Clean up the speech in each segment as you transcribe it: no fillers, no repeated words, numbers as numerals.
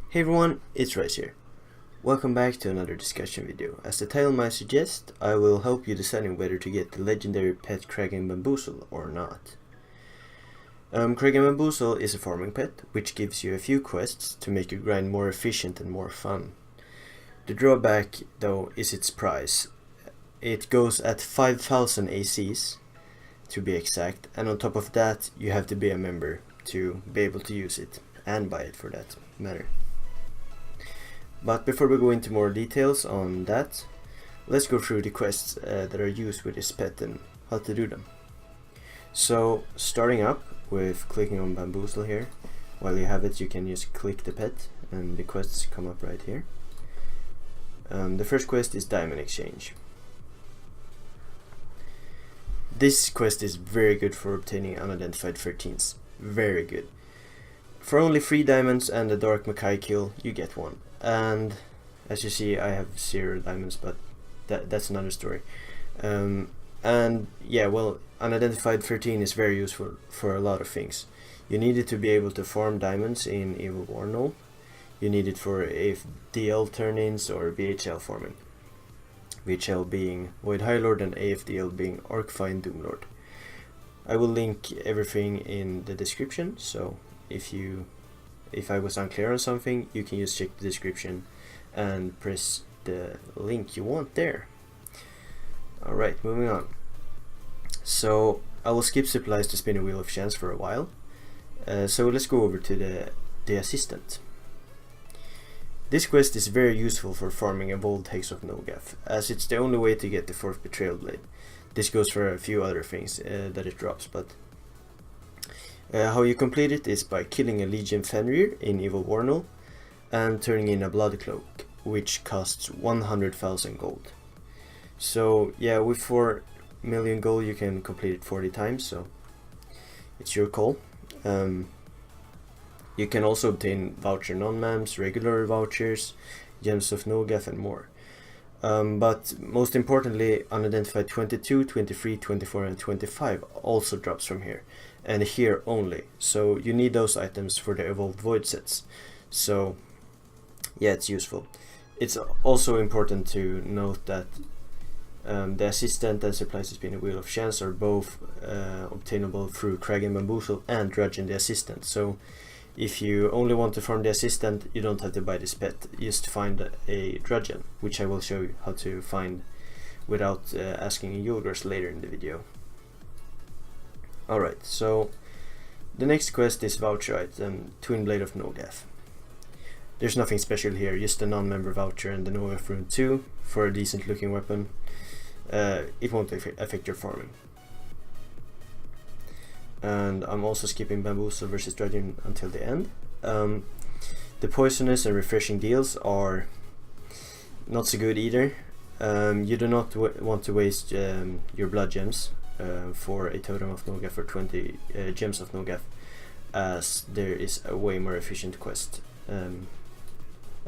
Hey everyone, it's Rice here. Welcome back to another discussion video. As the title might suggest, I will help you deciding whether to get the legendary pet Crag and Bamboozle or not. Crag and Bamboozle is a farming pet, which gives you a few quests to make your grind more efficient and more fun. The drawback, though, is its price. It goes at 5,000 ACs, to be exact, and on top of that, you have to be a member to be able to use it, and buy it for that matter. But before we go into more details on that, let's go through the quests that are used with this pet and how to do them. So, starting up with clicking on Bamboozle here. While you have it, you can just click the pet and the quests come up right here. The first quest is Diamond Exchange. This quest is very good for obtaining unidentified 13s. Very good. For only 3 diamonds and a Dark Mackay kill, you get one. And as you see, I have 0 diamonds, but that's another story. And yeah, well, unidentified 13 is very useful for a lot of things. You need it to be able to farm diamonds in Evil Warnow. You need it for AFDL turn-ins or VHL farming. VHL being Void High Lord and AFDL being Arcfiend Doomlord. I will link everything in the description, so if I was unclear on something, you can just check the description and press the link you want there. Alright, moving on. So I will skip supplies to spin a wheel of chance for a while. So let's go over to the assistant. This quest is very useful for farming Evolved Hex of Nogath, as it's the only way to get the 4th Betrayal Blade. This goes for a few other things that it drops, but how you complete it is by killing a Legion Fenrir in Evil Warnow and turning in a Blood Cloak, which costs 100,000 gold. So yeah, with 4 million gold you can complete it 40 times, so it's your call. You can also obtain voucher non-mams, regular vouchers, Gems of Nogath and more. But most importantly, unidentified 22, 23, 24 and 25 also drops from here, and here only, so you need those items for the Evolved Void sets. So yeah, it's useful. It's also important to note that the assistant and supplies to spin a wheel of chance are both obtainable through Crag and Bamboozle and Drudgeon the assistant. So if you only want to farm the assistant, you don't have to buy this pet, just find a Drudgeon, which I will show you how to find without asking a Yulgars later in the video. Alright, so the next quest is voucher item, Twin Blade of Nogath. There's nothing special here, just a non-member voucher and the Nogath Rune 2 for a decent looking weapon. It won't affect your farming. And I'm also skipping Bamboozle versus Drudgeon until the end. The poisonous and refreshing deals are not so good either. You do not want to waste your blood gems for a totem of Nogath for 20 gems of Nogath, as there is a way more efficient quest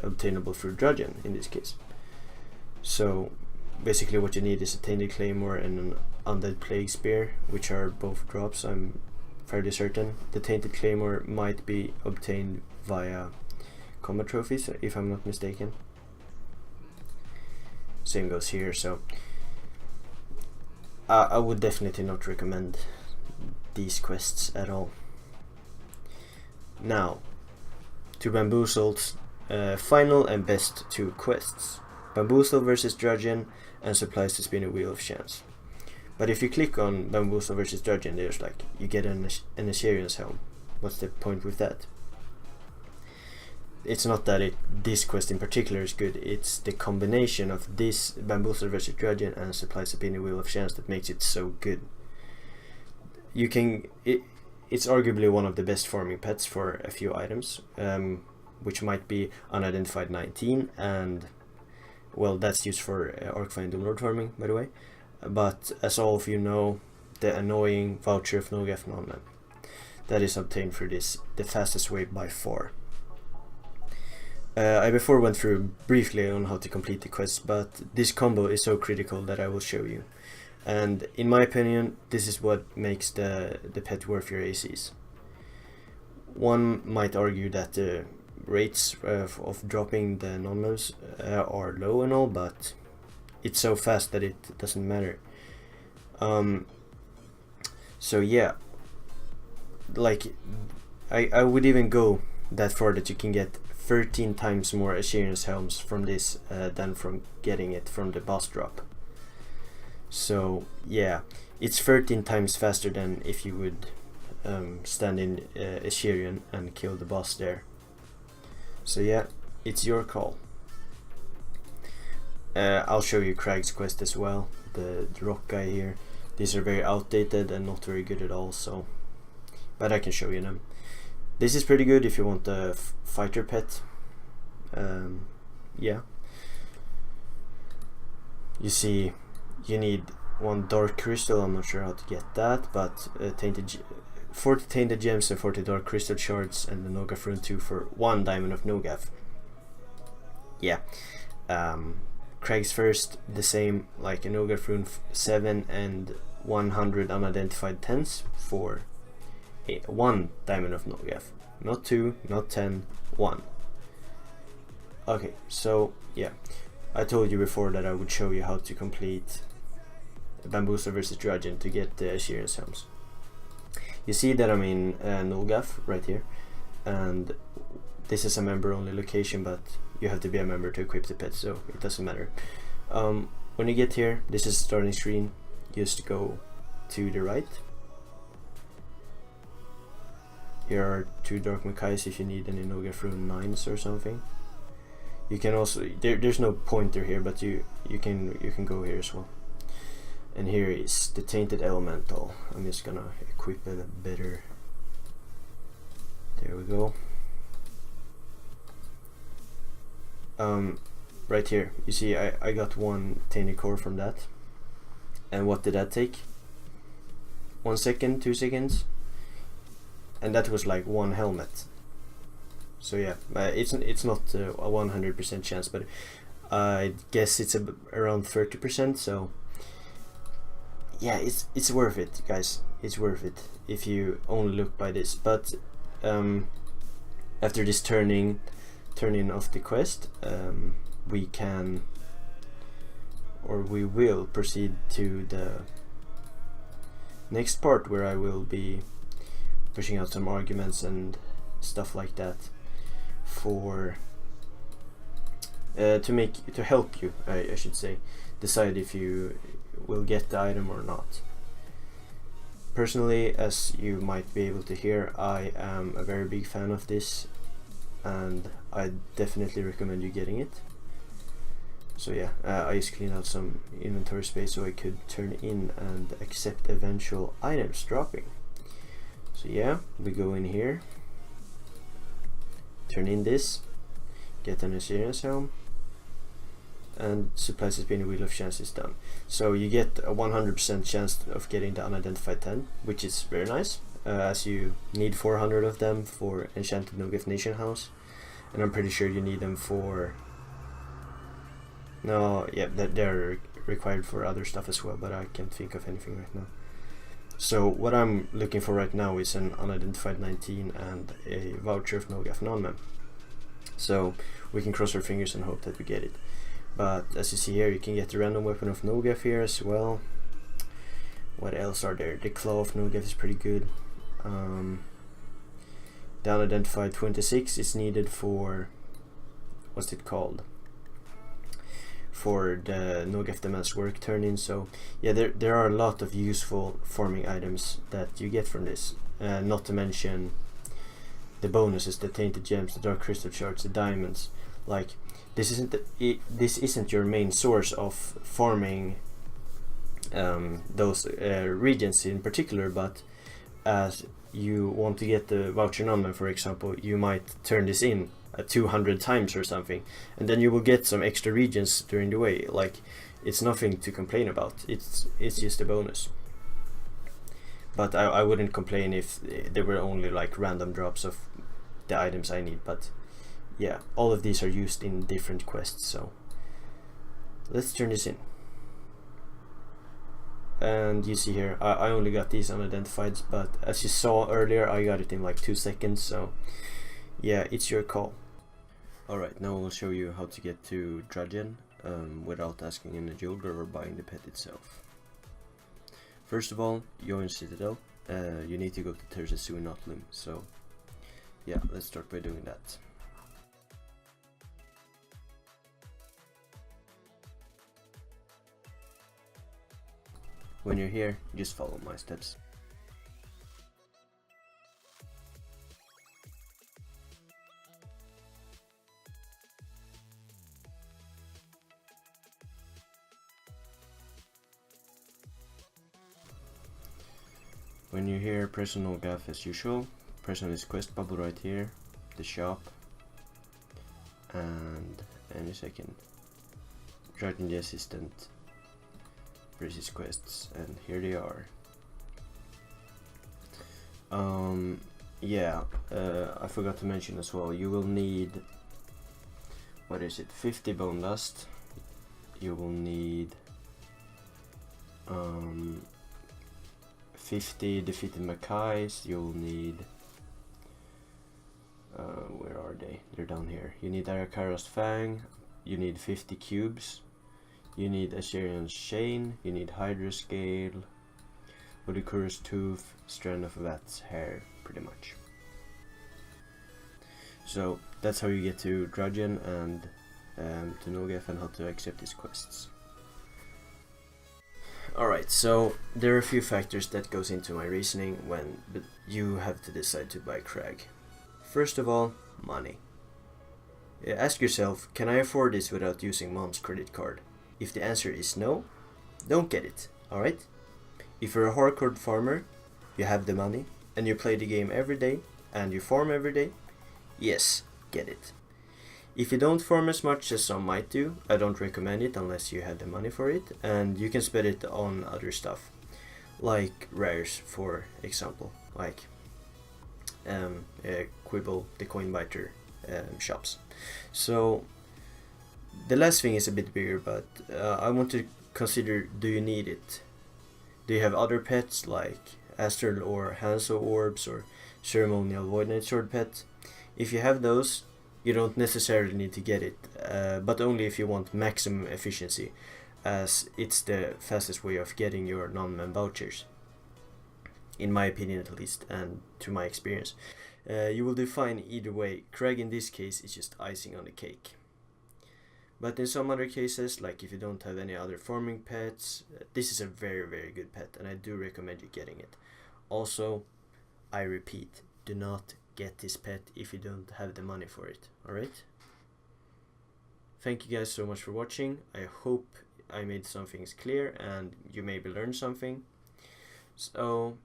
obtainable through Drudgeon in this case. So basically what you need is a Tainted Claymore and an Undead Plague Spear, which are both drops, I'm fairly certain. The Tainted Claymore might be obtained via combat trophies, if I'm not mistaken. Same goes here, so I would definitely not recommend these quests at all. Now, to Bamboozle's final and best 2 quests. Bamboozle versus Drudgeon and supplies to spin a wheel of chance. But if you click on Bamboozle versus Drudgeon, there's like, you get an Assyrian's helm. What's the point with that? It's not that this quest in particular is good, it's the combination of this Bamboozle versus Drudgeon and supplies to spin a wheel of chance that makes it so good. It's arguably one of the best farming pets for a few items, which might be unidentified 19, and well, that's used for Arcfiend Doomlord farming, by the way. But as all of you know, the annoying voucher of Nogath non-man, that is obtained through this, the fastest way by far. I before went through briefly on how to complete the quest, but this combo is so critical that I will show you. And in my opinion, this is what makes the pet worth your ACs. One might argue that the rates of dropping the non-moves are low and all, but it's so fast that it doesn't matter. So yeah, like I would even go that far that you can get 13 times more Assyrian's helms from this than from getting it from the boss drop. So yeah, it's 13 times faster than if you would stand in Assyrian and kill the boss there. So yeah, it's your call. I'll show you Crag's quest as well, the rock guy here. These are very outdated and not very good at all, so but I can show you them. This is pretty good if you want a fighter pet. Yeah, you see you need one dark crystal. I'm not sure how to get that, but 40 tainted gems and 40 dark crystal shards, and the Nogaf rune 2 for 1 diamond of Nogaf. Yeah, Crag's first, the same like a Nogaf rune 7 and 100 unidentified 10s for 1 diamond of Nogaf. Not 2, not 10, 1. Okay, so yeah, I told you before that I would show you how to complete Bamboozle versus Drudgeon to get the Assyrian helms. You see that I'm in Nogaf right here, and this is a member only location, but you have to be a member to equip the pet, so it doesn't matter. When you get here, this is the starting screen. Just go to the right. Here are 2 Dark Macais if you need any Nogaf rune 9s or something. You can also there's no pointer here, but you can go here as well. And here is the Tainted Elemental. I'm just gonna equip it a better. There we go. Right here, you see I got 1 Tainted Core from that. And what did that take? 1 second, 2 seconds? And that was like 1 helmet. So yeah, it's not a 100% chance, but I guess it's around 30%, so yeah, it's worth it, guys. It's worth it if you only look by this. But after this turning off the quest, we can, or we will proceed to the next part, where I will be pushing out some arguments and stuff like that for to help you, I should say, decide if you will get the item or not. Personally, as you might be able to hear, I am a very big fan of this, and I definitely recommend you getting it. So yeah, I just cleaned out some inventory space so I could turn in and accept eventual items dropping. So yeah, we go in here, turn in this, get an Assyrian helm, and supplies has been a Wheel of Chance is done. So you get a 100% chance of getting the unidentified 10, which is very nice, as you need 400 of them for Enchanted Nogaf Nation House, and I'm pretty sure you need them for, no, yeah, they're required for other stuff as well, but I can't think of anything right now. So what I'm looking for right now is an unidentified 19 and a voucher of Nogaf non-mem. So we can cross our fingers and hope that we get it. But as you see here, you can get the random weapon of Nogaf here as well. What else are there? The claw of Nogaf is pretty good. The unidentified 26 is needed for, what's it called? For the Nogaf Demands Work turn-in. So yeah, there are a lot of useful farming items that you get from this, not to mention the bonuses, the Tainted Gems, the Dark Crystal Shards, the diamonds. Like, this isn't your main source of farming those regions in particular, but as you want to get the voucher non-mem, for example, you might turn this in 200 times or something, and then you will get some extra regions during the way. Like, it's nothing to complain about, it's just a bonus. But I wouldn't complain if there were only like random drops of the items I need. But yeah, all of these are used in different quests, so let's turn this in. And you see here, I only got these unidentified, but as you saw earlier, I got it in like 2 seconds, so yeah, it's your call. Alright, now I'll show you how to get to Drudgen without asking in a jeweler or buying the pet itself. First of all, you're in Citadel. You need to go to Terza Suinotlum, so yeah, let's start by doing that. When you're here, just follow my steps. When you're here, press on Gaff as usual. Press on this quest bubble right here, the shop, and any second, Dragon the Assistant, press his quests, and here they are. I forgot to mention as well, you will need, what is it, 50 bone dust, you will need 50 defeated Mackays, you'll need, where are they? They're down here. You need Arakaro's Fang, you need 50 cubes, you need Assyrian's Chain, you need Hydra Scale, Odikuru's Tooth, Strand of Vat's Hair, pretty much. So that's how you get to Drudgen and to Nogaf and how to accept these quests. Alright, so there are a few factors that goes into my reasoning when you have to decide to buy Crag. First of all, money. Ask yourself, can I afford this without using mom's credit card? If the answer is no, don't get it, alright? If you're a hardcore farmer, you have the money, and you play the game every day, and you farm every day, yes, get it. If you don't farm as much as some might do, I don't recommend it unless you have the money for it, and you can spend it on other stuff, like rares, for example, like Quibble, the Coinbiter shops. So the last thing is a bit bigger, but I want to consider, do you need it? Do you have other pets like Astral or Hanzo Orbs or Ceremonial Void Knight Sword pet? If you have those, you don't necessarily need to get it, but only if you want maximum efficiency, as it's the fastest way of getting your non-man vouchers, in my opinion at least, and to my experience. You will do fine either way. Crag in this case is just icing on the cake. But in some other cases, like if you don't have any other farming pets, this is a very, very good pet, and I do recommend you getting it. Also, I repeat, do not get this pet if you don't have the money for it, alright? Thank you guys so much for watching. I hope I made some things clear and you maybe learned something. So,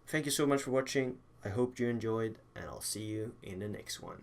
thank you so much for watching. I hope you enjoyed, and I'll see you in the next one.